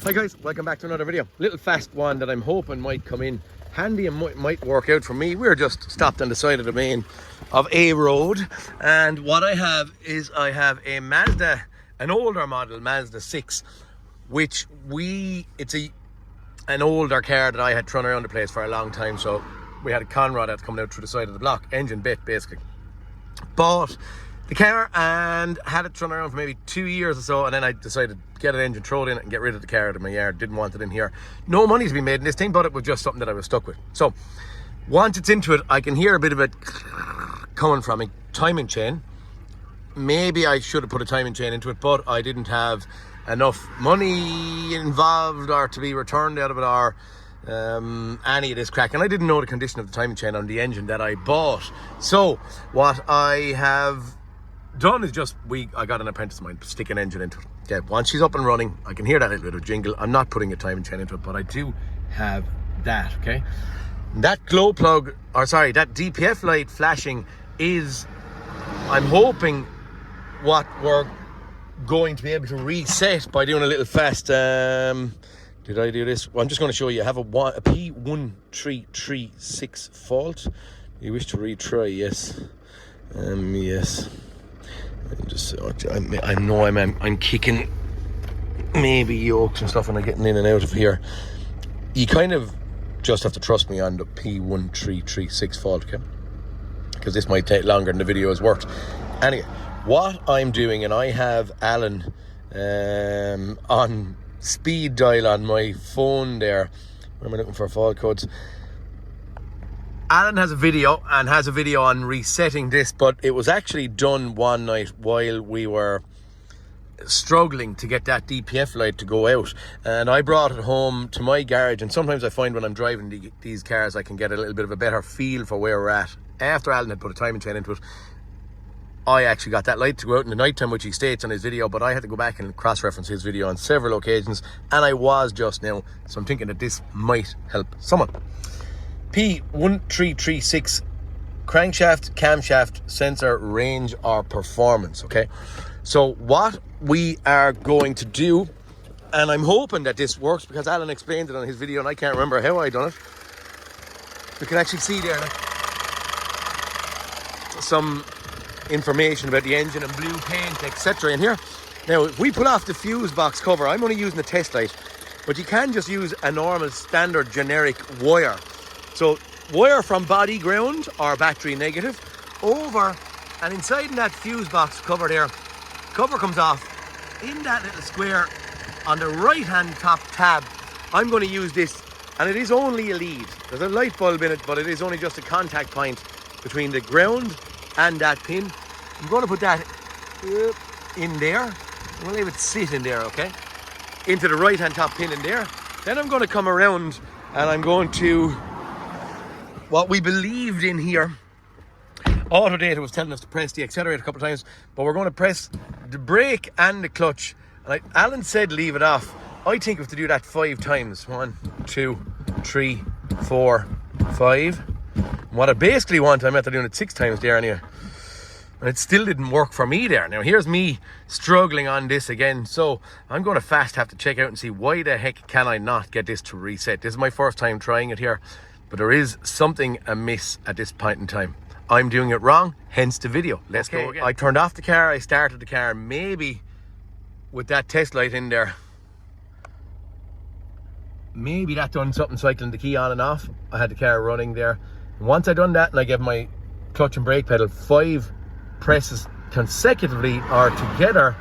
Hi guys, welcome back to another video. Little fast one that I'm hoping might come in handy and might work out for me. We're just stopped on the side of the main of a road, and what I have is I have a Mazda, an older model Mazda 6, which it's an older car that I had thrown around the place for a long time. So we had a conrod that's coming out through the side of the block, engine bit basically. Bought the car and had it thrown around for maybe 2 years or so, and then I decided to get an engine, throw it in and get rid of the car out of my yard. Didn't want it in here. No money to be made in this thing, but it was just something that I was stuck with. So once it's into it, I can hear a bit of it coming from a timing chain. Maybe I should have put a timing chain into it, but I didn't have enough money involved or to be returned out of it or any of this crack, and I didn't know the condition of the timing chain on the engine that I bought. So what I have done is I got an apprentice of mine to stick an engine into it. Okay, once she's up and running, I can hear that little bit of jingle. I'm not putting a timing chain into it, but I do have that. Okay, that glow plug, or sorry, that DPF light flashing is, I'm hoping, what we're going to be able to reset by doing a little fast. Did I do this? Well, I'm just going to show you. I have a P1336 fault. You wish to retry? Yes. Yes. I know I'm kicking maybe yokes and stuff when I'm getting in and out of here. You kind of just have to trust me on the P1336 fault, okay? Because this might take longer than the video is worth. Anyway, what I'm doing, and I have Alan on speed dial on my phone there. Where am I looking for fault codes? Alan has a video on resetting this, but it was actually done one night while we were struggling to get that DPF light to go out, and I brought it home to my garage. And sometimes I find when I'm driving these cars, I can get a little bit of a better feel for where we're at. After Alan had put a timing chain into it, I actually got that light to go out in the night time, which he states on his video, but I had to go back and cross-reference his video on several occasions, and I was just now, so I'm thinking that this might help someone. P1336 crankshaft, camshaft, sensor, range or performance. Okay, so what we are going to do, and I'm hoping that this works because Alan explained it on his video and I can't remember how I done it. You can actually see there some information about the engine and blue paint, etc. in here. Now, if we pull off the fuse box cover, I'm only using a test light, but you can just use a normal standard generic wire. So wire from body ground or battery negative over, and inside in that fuse box cover there, cover comes off. In that little square on the right hand top tab, I'm going to use this, and it is only a lead. There's a light bulb in it, but it is only just a contact point between the ground and that pin. I'm going to put that in there. We'll leave it sit in there, okay? Into the right hand top pin in there. Then I'm going to come around and I'm going to, what we believed in here, Autodata was telling us to press the accelerator a couple of times, but we're going to press the brake and the clutch. And Alan said leave it off. I think we have to do that 5 times. 1, 2, 3, 4, 5. What I basically want, I'm after doing it 6 times there anyway. And it still didn't work for me there. Now here's me struggling on this again. So I'm going to fast have to check out and see why the heck can I not get this to reset. This is my first time trying it here, but there is something amiss at this point in time. I'm doing it wrong, hence the video. Let's go again. I turned off the car, I started the car, maybe with that test light in there. Maybe that done something, cycling the key on and off. I had the car running there. And once I done that and I gave my clutch and brake pedal 5 presses consecutively or together,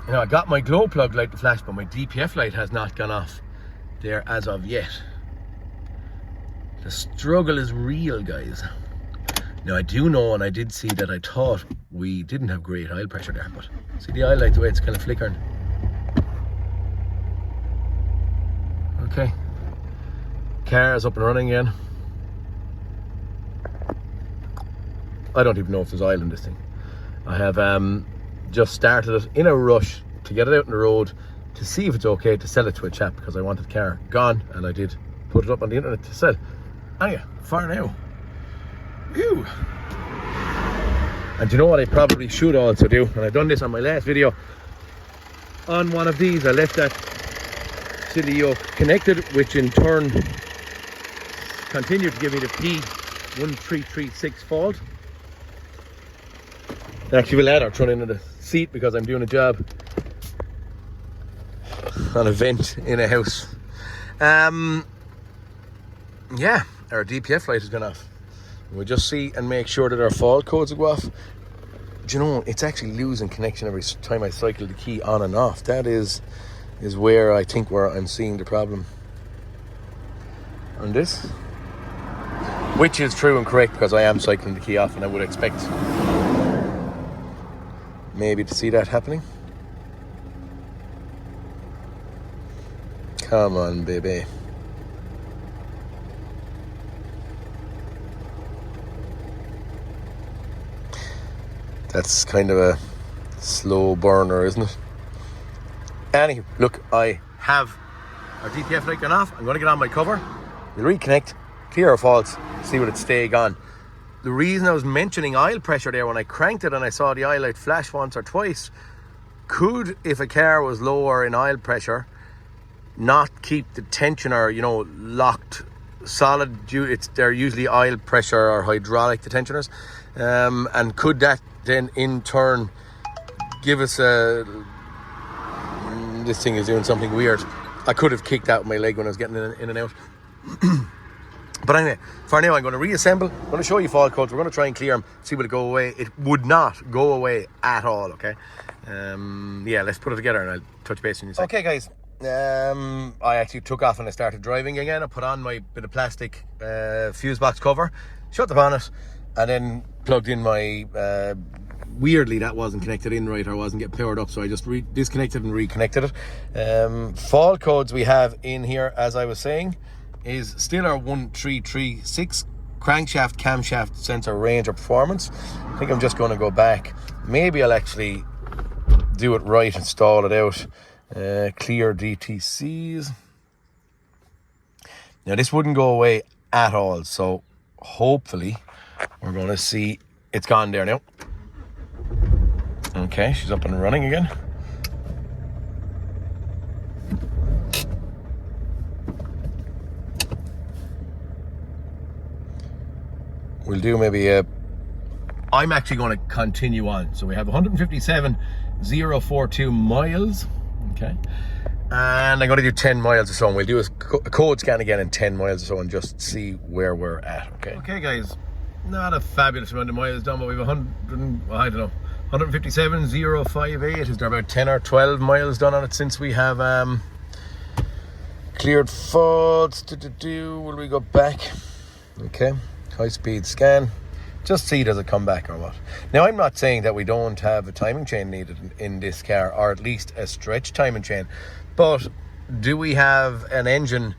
you know, I got my glow plug light to flash, but my DPF light has not gone off there as of yet. The struggle is real, guys. Now I do know, and I did see that I thought we didn't have great oil pressure there, but see the oil light, the way it's kind of flickering. Okay, car is up and running again. I don't even know if there's oil in this thing. I have just started it in a rush to get it out on the road to see if it's okay to sell it to a chap, because I wanted the car gone and I did put it up on the internet to sell. Anyway, for now. Ew. And you know what I probably should also do, and I've done this on my last video on one of these. I left that silly yoke connected, which in turn continued to give me the P1336 fault. Actually, we'll add our trun into the seat because I'm doing a job on a vent in a house. Yeah, our DPF light has gone off. We'll just see and make sure that our fault codes will go off. Do you know, it's actually losing connection every time I cycle the key on and off. That is where I think where I'm seeing the problem on this. Which is true and correct because I am cycling the key off, and I would expect maybe to see that happening. Come on, baby. That's kind of a slow burner, isn't it? Anywho, look, I have our DPF light gone off. I'm going to get on my cover. We'll reconnect, clear our faults, see what it's staying on. The reason I was mentioning oil pressure there when I cranked it and I saw the oil light flash once or twice, could, if a car was lower in oil pressure, not keep the tensioner, you know, locked solid. They're usually oil pressure or hydraulic detentioners, and could that then in turn give us this thing is doing something weird. I could have kicked out my leg when I was getting in and out. But anyway, for now I'm going to reassemble. I'm going to show you fault codes. We're going to try and clear them, see will it go away. It would not go away at all, okay? Yeah, let's put it together and I'll touch base on you. Okay guys, I actually took off and I started driving again. I put on my bit of plastic fuse box cover, shut the bonnet, and then plugged in my weirdly that wasn't connected in right, or wasn't getting powered up, so I just disconnected and reconnected it. Fault codes we have in here, as I was saying, is still our 1336 crankshaft camshaft sensor range or performance. I think I'm just going to go back, maybe I'll actually do it right, install it out. Clear DTCs. Now this wouldn't go away at all, so hopefully we're going to see it's gone there now. Okay, she's up and running again. We'll do maybe I'm actually going to continue on. So we have 157,042 miles. Okay, and I'm going to do 10 miles or so, and we'll do a code scan again in 10 miles or so and just see where we're at. Okay guys, not a fabulous amount of miles done, but we've 157,058. Is there about 10 or 12 miles done on it since we have cleared faults? Will we go back? Okay, high speed scan, just see does it come back or what. Now I'm not saying that we don't have a timing chain needed in this car, or at least a stretch timing chain, but do we have an engine,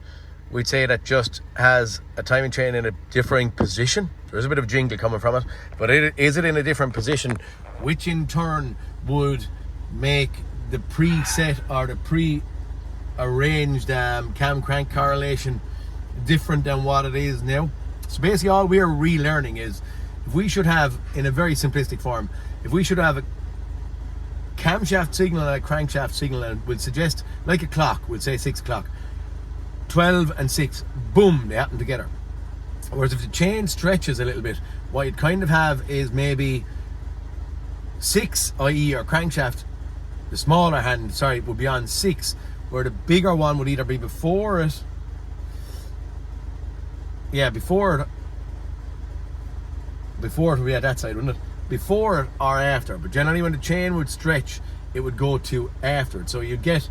we'd say, that just has a timing chain in a differing position? There's a bit of jingle coming from it, but is it in a different position, which in turn would make the preset or the pre-arranged cam crank correlation different than what it is now? So basically all we're relearning is, if we should have, in a very simplistic form, if we should have a camshaft signal and a crankshaft signal, and we'll suggest, like a clock, we'll say 6 o'clock, 12 and 6, boom, they happen together. Whereas if the chain stretches a little bit, what you'd kind of have is maybe 6, i.e. our crankshaft, the smaller hand, would be on 6, where the bigger one would either be before it, before it would be at that side, wouldn't it? Before it or after, but generally when the chain would stretch, it would go to after it. So you'd get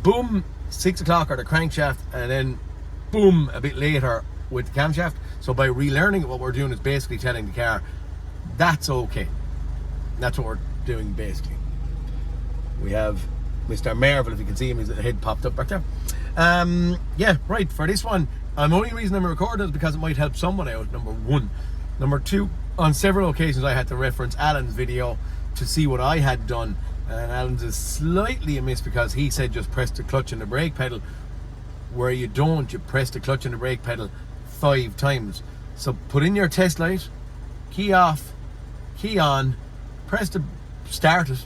boom, 6 o'clock or the crankshaft, and then boom, a bit later with the camshaft. So by relearning it, what we're doing is basically telling the car, that's okay. That's what we're doing basically. We have Mr. Marvel, if you can see him, his head popped up back there. Yeah, right, for this one, the only reason I'm recording is because it might help someone out, number one. Number two, on several occasions I had to reference Alan's video to see what I had done, and Alan's is slightly amiss because he said just press the clutch and the brake pedal, where you don't, you press the clutch and the brake pedal 5 times. So put in your test light, key off, key on, press the start it,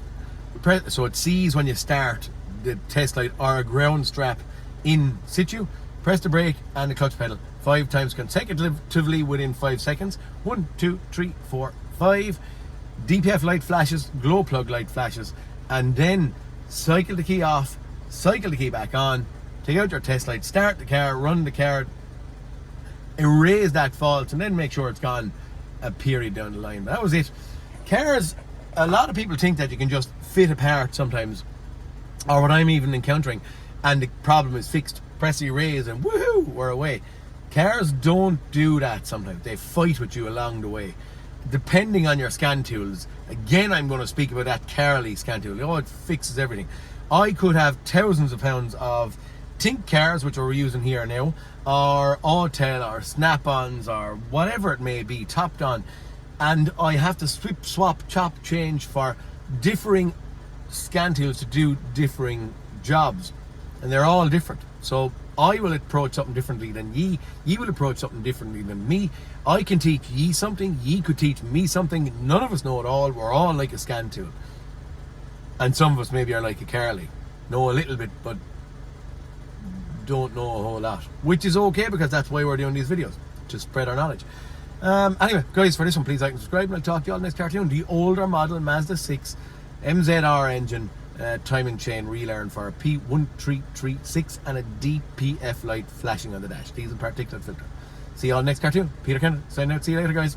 so it sees when you start the test light or a ground strap in situ. Press the brake and the clutch pedal 5 times consecutively within 5 seconds. 1, 2, 3, 4, 5. DPF light flashes, glow plug light flashes, and then cycle the key off, cycle the key back on, take out your test light, start the car, run the car, erase that fault, and then make sure it's gone a period down the line. That was it. Cars, a lot of people think that you can just fit a part sometimes, or what I'm even encountering, and the problem is fixed. Press erase and woohoo, we're away. Cars don't do that sometimes. They fight with you along the way. Depending on your scan tools, again, I'm going to speak about that Carly scan tool. Oh, it fixes everything. I could have thousands of pounds of Tink cars, which we're using here now, or Autel, or Snap-ons, or whatever it may be, topped on, and I have to swap, chop, change for differing scan tools to do differing jobs, and they're all different. So I will approach something differently than ye will approach something differently than me. I can teach ye something, ye could teach me something. None of us know it all. We're all like a scan tool, and some of us maybe are like a Carly, know a little bit but don't know a whole lot, which is okay, because that's why we're doing these videos, to spread our knowledge. Anyway, guys, for this one, please like and subscribe, and I'll talk to you all next cartoon. The older model Mazda 6 MZR engine, timing chain Relearn for a P1336 and a DPF light flashing on the dash. Diesel particulate filter. See you all next cartoon. Peter Kennedy signing out. See you later, guys.